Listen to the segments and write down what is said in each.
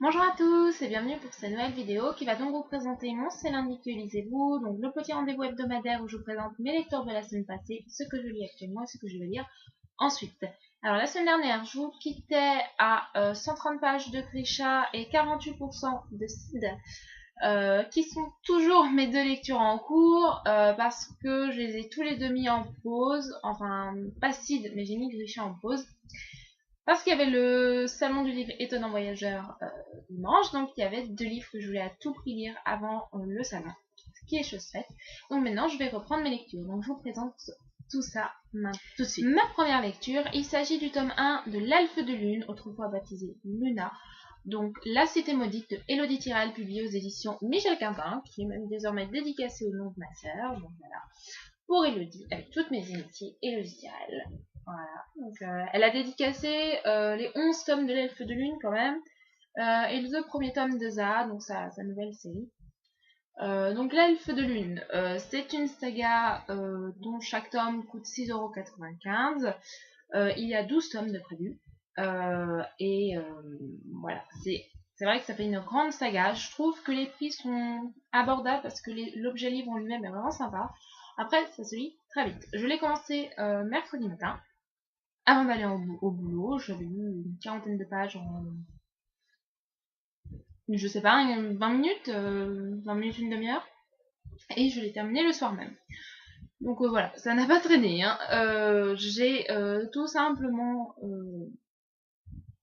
Bonjour à tous et bienvenue pour cette nouvelle vidéo qui va donc vous présenter mon C'est lundi que lisez-vous, donc le petit rendez-vous hebdomadaire où je vous présente mes lectures de la semaine passée, ce que je lis actuellement et ce que je vais lire ensuite. Alors la semaine dernière, je vous quittais à 130 pages de Grisha et 48% de Sid, qui sont toujours mes deux lectures en cours, parce que je les ai tous les deux mis en pause, enfin pas Sid, mais j'ai mis Grisha en pause. Parce qu'il y avait le salon du livre étonnant voyageur dimanche, donc il y avait deux livres que je voulais à tout prix lire avant le salon, ce qui est chose faite. Donc maintenant je vais reprendre mes lectures, donc je vous présente tout ça tout de suite. Ma première lecture, il s'agit du tome 1 de L'Elfe de Lune, autrefois baptisé Luna, donc La Cité Maudite de Élodie Tirel, publiée aux éditions Michel Quintin, qui est même désormais dédicacée au nom de ma sœur, donc voilà, pour Élodie, avec toutes mes amitiés, Élodie Tirel. Voilà, donc elle a dédicacé les 11 tomes de l'Elfe de Lune quand même, et les deux premiers tomes de Zaha, donc sa nouvelle série. Donc l'Elfe de Lune, c'est une saga dont chaque tome coûte 6,95 €. Il y a 12 tomes de prévus. Voilà, c'est vrai que ça fait une grande saga. Je trouve que les prix sont abordables parce que l'objet livre en lui-même est vraiment sympa. Après, ça se lit très vite. Je l'ai commencé mercredi matin. Avant d'aller au boulot, j'avais lu une quarantaine de pages en, je sais pas, 20 minutes, 20 minutes, une demi-heure, et je l'ai terminé le soir même. Donc voilà, ça n'a pas traîné, hein. J'ai tout simplement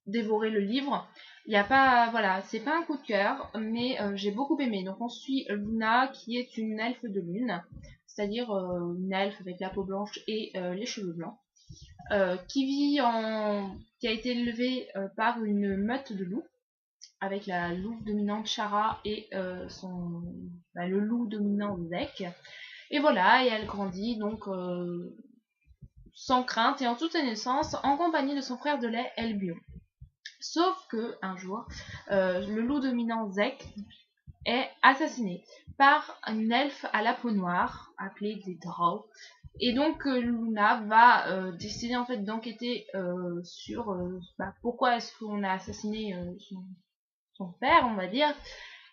dévoré le livre. Il n'y a pas, voilà, c'est pas un coup de cœur, mais j'ai beaucoup aimé. Donc on suit Luna, qui est une elfe de lune, c'est-à-dire une elfe avec la peau blanche et les cheveux blancs. Qui a été élevée par une meute de loups, avec la louve dominante Chara et le loup dominant Zek. Et voilà, et elle grandit donc sans crainte et en toute innocence en compagnie de son frère de lait Elbion. Sauf que un jour, le loup dominant Zek est assassiné par une elfe à la peau noire appelée des Drow. Et donc Luna va décider en fait d'enquêter sur pourquoi est-ce qu'on a assassiné son père, on va dire.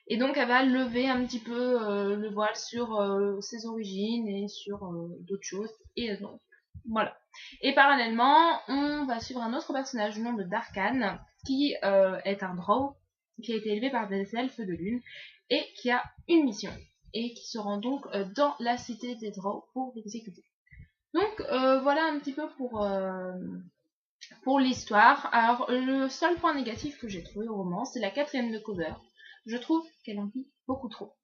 Et donc elle va lever un petit peu le voile sur ses origines et sur d'autres choses. Et donc voilà. Et parallèlement, on va suivre un autre personnage du nom de Darkan, qui est un Drow, qui a été élevé par des elfes de lune, et qui a une mission, et qui se rend donc dans la cité des Drow pour l'exécuter. Donc voilà un petit peu pour l'histoire. Alors le seul point négatif que j'ai trouvé au roman, c'est la quatrième de cover. Je trouve qu'elle en dit beaucoup trop.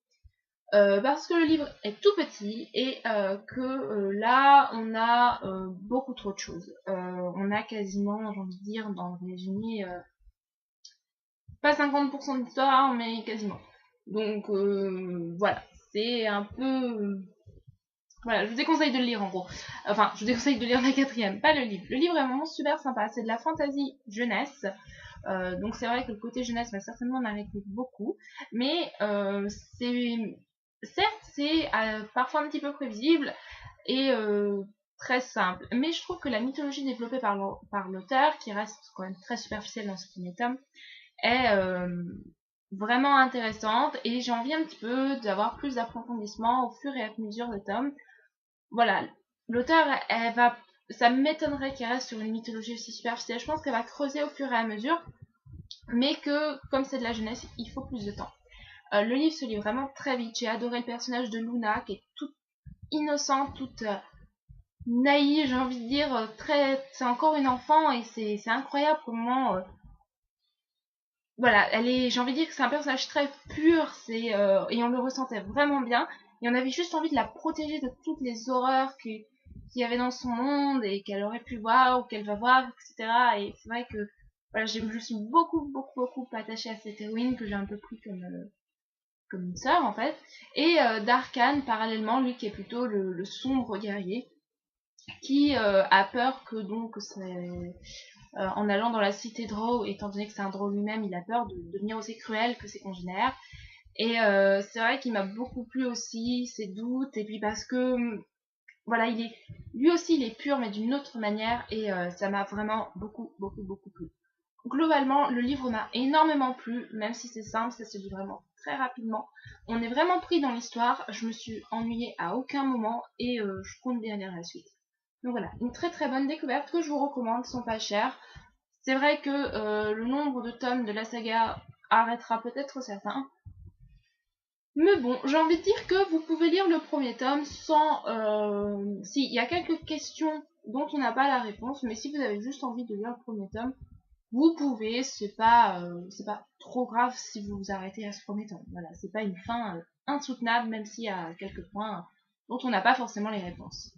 Parce que le livre est tout petit et que là on a beaucoup trop de choses. On a quasiment, j'ai envie de dire, dans le résumé, pas 50% d'histoire, mais quasiment. Donc voilà, c'est un peu... Voilà, je vous déconseille de le lire en gros. Enfin, je vous déconseille de lire la quatrième, pas le livre. Le livre est vraiment super sympa, c'est de la fantasy jeunesse. Donc c'est vrai que le côté jeunesse va certainement en arrêter beaucoup. Mais certes, c'est parfois un petit peu prévisible et très simple. Mais je trouve que la mythologie développée par l'auteur, qui reste quand même très superficielle dans ce premier tome, est vraiment intéressante. Et j'ai envie un petit peu d'avoir plus d'approfondissement au fur et à mesure des tomes. Voilà, l'auteur, ça m'étonnerait qu'elle reste sur une mythologie aussi superficielle. Je pense qu'elle va creuser au fur et à mesure, mais que, comme c'est de la jeunesse, il faut plus de temps. Le livre se lit vraiment très vite. J'ai adoré le personnage de Luna, qui est toute innocente, toute naïve, j'ai envie de dire, c'est encore une enfant, et c'est incroyable comment... voilà, j'ai envie de dire que c'est un personnage très pur, et on le ressentait vraiment bien, et on avait juste envie de la protéger de toutes les horreurs qu'il y avait dans son monde, et qu'elle aurait pu voir, ou qu'elle va voir, etc. Et c'est vrai que voilà, je suis beaucoup attachée à cette héroïne que j'ai un peu pris comme une sœur en fait. Et Darkan, parallèlement, lui qui est plutôt le sombre guerrier, qui a peur que donc en allant dans la cité Drow, étant donné que c'est un Drow lui-même, il a peur de devenir aussi cruel que ses congénères. Et c'est vrai qu'il m'a beaucoup plu aussi, ses doutes, et puis parce que voilà, lui aussi il est pur, mais d'une autre manière, et ça m'a vraiment beaucoup plu. globalement, le livre m'a énormément plu, même si c'est simple, ça se lit vraiment très rapidement. On est vraiment pris dans l'histoire, je me suis ennuyée à aucun moment et je compte bien lire la suite. Donc voilà, une très très bonne découverte que je vous recommande, ils sont pas chers. C'est vrai que le nombre de tomes de la saga arrêtera peut-être certains. Mais bon, j'ai envie de dire que vous pouvez lire le premier tome sans... si, il y a quelques questions dont on n'a pas la réponse, mais si vous avez juste envie de lire le premier tome, vous pouvez, c'est pas trop grave si vous vous arrêtez à ce premier tome. Voilà, c'est pas une fin insoutenable, même s'il y a quelques points dont on n'a pas forcément les réponses.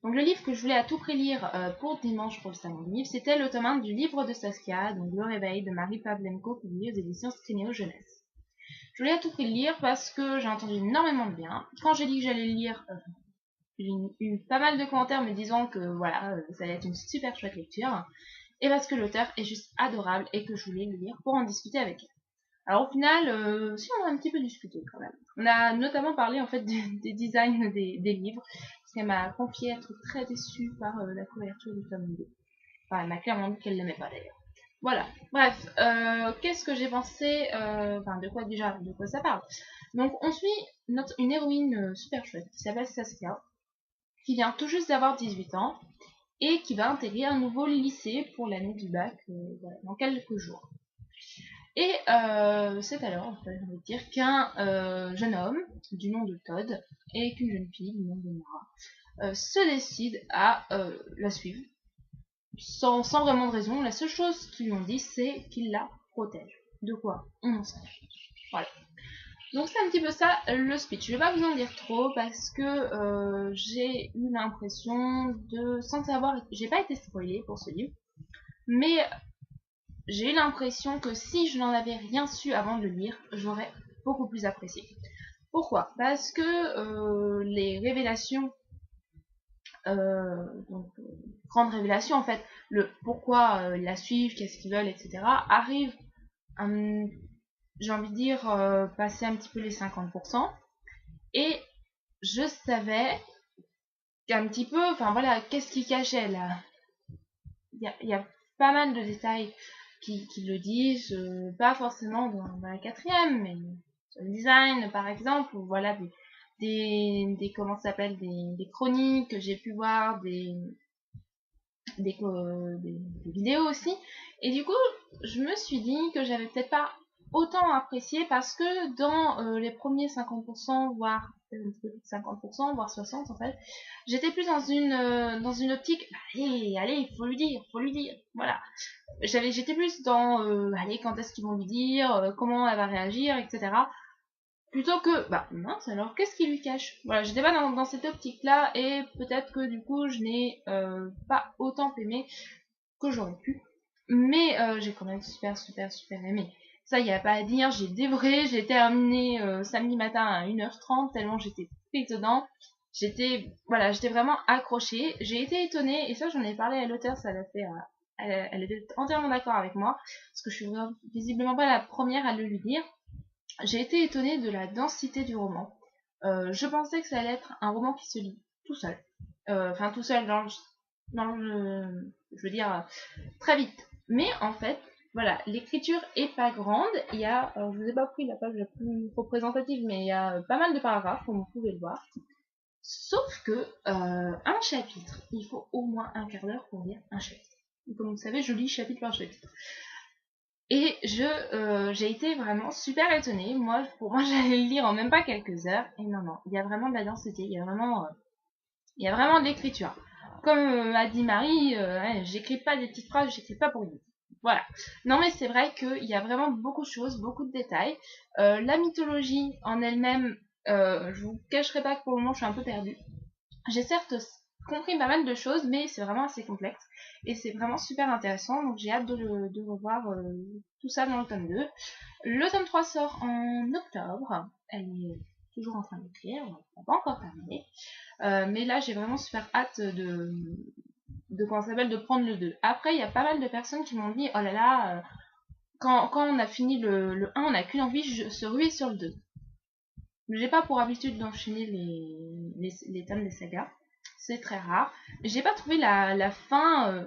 Donc le livre que je voulais à tout prix lire pour dimanche pour le salon du livre, c'était le tome 1 du livre de Saskia, donc Le Réveil de Marie Pavlenko, publié aux éditions Skrinéo Jeunesse. Je voulais à tout prix le lire parce que j'ai entendu énormément de bien. Quand j'ai dit que j'allais le lire, j'ai eu pas mal de commentaires me disant que voilà, ça allait être une super chouette lecture. Et parce que l'auteur est juste adorable et que je voulais le lire pour en discuter avec elle. Alors au final, si on a un petit peu discuté quand même. On a notamment parlé en fait des designs des livres, parce qu'elle m'a confié être très déçue par la couverture du tome 2. Enfin, elle m'a clairement dit qu'elle l'aimait pas d'ailleurs. Voilà. Bref, qu'est-ce que j'ai pensé enfin, de quoi ça parle. Donc, on suit une héroïne super chouette qui s'appelle Saskia, qui vient tout juste d'avoir 18 ans et qui va intégrer un nouveau lycée pour l'année du bac voilà, dans quelques jours. Et c'est alors, en fait, j'ai envie de dire, qu'un jeune homme du nom de Todd et qu'une jeune fille du nom de Nora se décident à la suivre sans vraiment de raison. La seule chose qu'ils lui ont dit, c'est qu'il la protège. De quoi on en sait. Voilà. Donc c'est un petit peu ça le speech. Je vais pas vous en dire trop parce que j'ai eu l'impression de, sans savoir, j'ai pas été spoilée pour ce livre, mais j'ai eu l'impression que si je n'en avais rien su avant de le lire, j'aurais beaucoup plus apprécié. Pourquoi? Parce que les révélations, donc grandes révélations en fait, le pourquoi la suivent, qu'est-ce qu'ils veulent, etc., arrivent, j'ai envie de dire, passer un petit peu les 50%, et je savais qu'un petit peu, enfin voilà, qu'est-ce qui cachait là. Il y a pas mal de détails qui le disent, pas forcément dans la quatrième, mais sur le design par exemple, ou voilà des comment ça s'appelle, des chroniques que j'ai pu voir, des vidéos aussi. Et du coup, je me suis dit que j'avais peut-être pas autant apprécié parce que dans les premiers 50%, voire un petit peu plus de 50%, voire 60% en fait, j'étais plus dans une optique, allez, allez, faut lui dire, voilà. J'étais plus dans, allez, quand est-ce qu'ils vont lui dire, comment elle va réagir, etc. Plutôt que, bah mince alors, qu'est-ce qui lui cache? Voilà, j'étais pas dans cette optique-là, et peut-être que du coup, je n'ai pas autant aimé que j'aurais pu. Mais j'ai quand même super aimé. Ça, y a pas à dire, j'ai dévoré, j'ai terminé samedi matin à 1h30, tellement j'étais prise dedans. J'étais vraiment accrochée. J'ai été étonnée, et ça j'en ai parlé à l'auteur, ça l'a fait, elle était entièrement d'accord avec moi, parce que je suis visiblement pas la première à le lui dire. J'ai été étonnée de la densité du roman. Je pensais que ça allait être un roman qui se lit tout seul. Enfin, tout seul je veux dire, très vite. Mais en fait, voilà, l'écriture est pas grande. Il y a, je vous ai pas pris la page la plus représentative, mais il y a pas mal de paragraphes, comme vous pouvez le voir. Sauf que un chapitre, il faut au moins un quart d'heure pour lire un chapitre. Comme vous savez, je lis chapitre par chapitre. Et j'ai été vraiment super étonnée. Moi, pour moi, j'allais le lire en même pas quelques heures. Et non, non, il y a vraiment de la densité, il y a vraiment de l'écriture. Comme a dit Marie, j'écris pas des petites phrases, j'écris pas pour lui. Voilà. Non, mais c'est vrai qu'il y a vraiment beaucoup de choses, beaucoup de détails. La mythologie en elle-même, je vous cacherai pas que pour le moment, je suis un peu perdue. J'ai certes compris pas mal de choses, mais c'est vraiment assez complexe. Et c'est vraiment super intéressant, donc j'ai hâte de revoir tout ça dans le tome 2. Le tome 3 sort en octobre. Elle est toujours en train d'écrire, on n'a pas encore terminé. Mais là, j'ai vraiment super hâte de comment ça s'appelle, de prendre le 2. Après, il y a pas mal de personnes qui m'ont dit, oh là là, quand on a fini le 1, on n'a qu'une envie, de se ruer sur le 2. J'ai pas pour habitude d'enchaîner les tomes des sagas. C'est très rare. J'ai pas trouvé la fin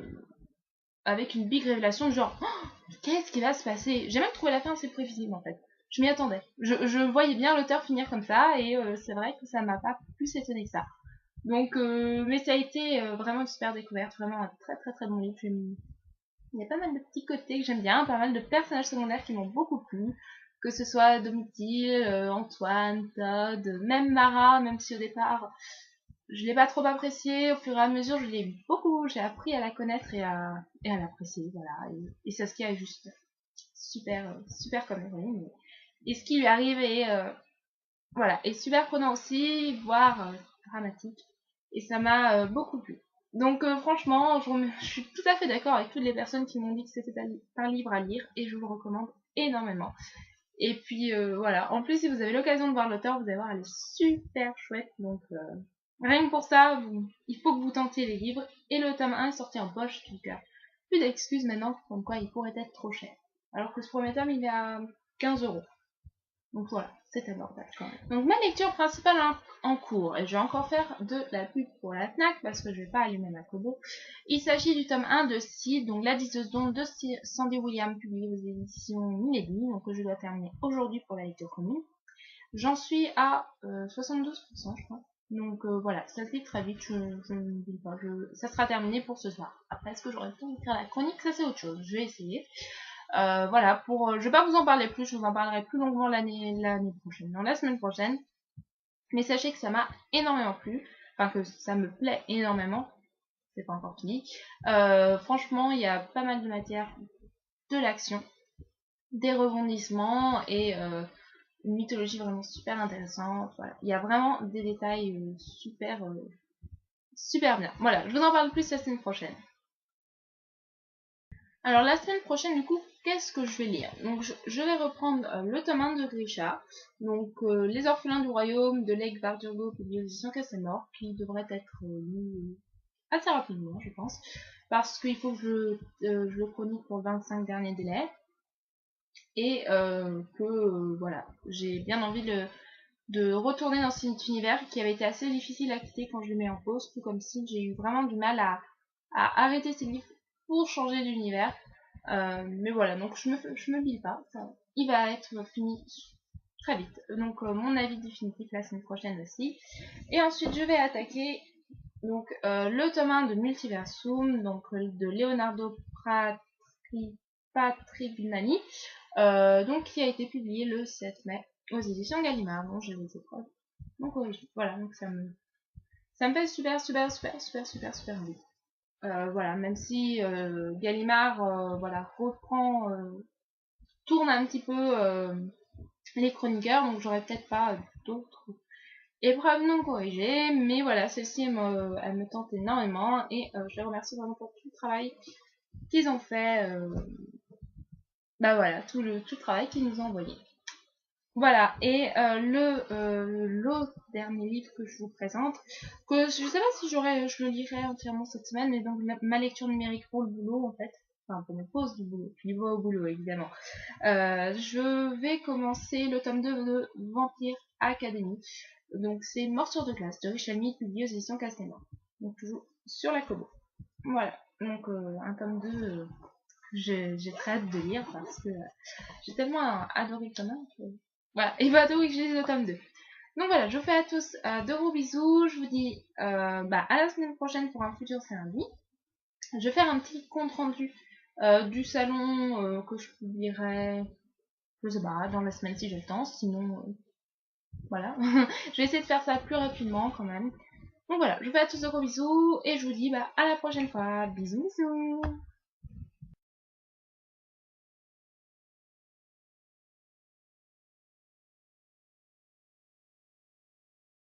avec une big révélation du genre oh, qu'est-ce qui va se passer. J'ai même trouvé la fin assez prévisible en fait. Je m'y attendais. Je voyais bien l'auteur finir comme ça et c'est vrai que ça m'a pas plus étonné que ça. Donc, mais ça a été vraiment une super découverte, vraiment un très très très bon livre. Il y a pas mal de petits côtés que j'aime bien, pas mal de personnages secondaires qui m'ont beaucoup plu, que ce soit Domitil, Antoine, Todd, même Mara, même si au départ je l'ai pas trop appréciée, au fur et à mesure je l'ai beaucoup, j'ai appris à la connaître et à l'apprécier, voilà. Et Saskia est juste super, super comme héroïne. Et ce qui lui arrive est, voilà, est super prenant aussi, voire dramatique. Et ça m'a beaucoup plu. Donc franchement, je suis tout à fait d'accord avec toutes les personnes qui m'ont dit que c'était un livre à lire et je vous le recommande énormément. Et puis voilà, en plus si vous avez l'occasion de voir l'auteur, vous allez voir, elle est super chouette. Donc rien que pour ça, il faut que vous tentiez les livres. Et le tome 1 est sorti en poche, donc plus d'excuses maintenant comme quoi il pourrait être trop cher. Alors que ce premier tome il est à 15 €. Donc voilà, c'est abordable quand même. Donc ma lecture principale en cours, et je vais encore faire de la pub pour la FNAC parce que je vais pas allumer ma Kobo. Il s'agit du tome 1 de Sid, donc La Diseuse d'ombre de Sandy Williams, publié aux éditions Milady, donc que je dois terminer aujourd'hui pour la lecture commune. J'en suis à 72% je crois. Donc voilà, ça se lit très vite, je ne dis pas, ça sera terminé pour ce soir. Après, est-ce que j'aurai le temps d'écrire la chronique? Ça c'est autre chose, je vais essayer. Voilà, je vais pas vous en parler plus, je vous en parlerai plus longuement l'année prochaine, non, la semaine prochaine. Mais sachez que ça m'a énormément plu, enfin que ça me plaît énormément, c'est pas encore fini. Franchement, il y a pas mal de matière, de l'action, des rebondissements et une mythologie vraiment super intéressante. Voilà. Il y a vraiment des détails super bien. Voilà, je vous en parle plus la semaine prochaine. Alors la semaine prochaine, du coup, qu'est-ce que je vais lire? Donc je vais reprendre le tome 1 de Grisha, donc Les Orphelins du Royaume de Lake Bardugo, publié aux éditions Castelmore, qui devrait être lu assez rapidement, je pense, parce qu'il faut que je le chronique pour le 25 derniers délais, et que voilà, j'ai bien envie de retourner dans cet univers qui avait été assez difficile à quitter quand je le mets en pause, tout comme si j'ai eu vraiment du mal à arrêter ces livres pour changer d'univers. Mais voilà, donc je me bile pas, il va être fini très vite. Donc mon avis définitif la semaine prochaine aussi. Et ensuite je vais attaquer donc le tome 1 de Multiversum, donc de Leonardo Patrignani, donc qui a été publié le 7 mai aux éditions Gallimard. Bon, j'ai les épreuves. Donc voilà, donc ça me fait super envie. Voilà, même si Gallimard voilà, tourne un petit peu les chroniqueurs, donc j'aurais peut-être pas d'autres épreuves non corrigées, mais voilà, celle-ci elle me tente énormément et je les remercie vraiment pour tout le travail qu'ils ont fait, bah voilà, tout le travail qu'ils nous ont envoyé. Voilà, et l'autre dernier livre que je vous présente, que je sais pas si je le lirai entièrement cette semaine, mais donc ma lecture numérique pour le boulot en fait, enfin pour mes pauses du boulot, puis au boulot évidemment. Je vais commencer le tome 2 de Vampire Academy, donc c'est Morsure de glace de Richard Mead, publié aux éditions Castelmore, donc toujours sur la Kobo. Voilà, donc un tome 2 j'ai très hâte de lire parce que j'ai tellement adoré le tome 1 que... Voilà, et bah oui, que je lise le tome 2. Donc voilà, je vous fais à tous de gros bisous. Je vous dis à la semaine prochaine pour un futur c'est lundi. Je vais faire un petit compte rendu du salon que je publierai, je sais pas, dans la semaine si j'ai le temps. Sinon, voilà. Je vais essayer de faire ça plus rapidement quand même. Donc voilà, je vous fais à tous de gros bisous et je vous dis à la prochaine fois. Bisous bisous.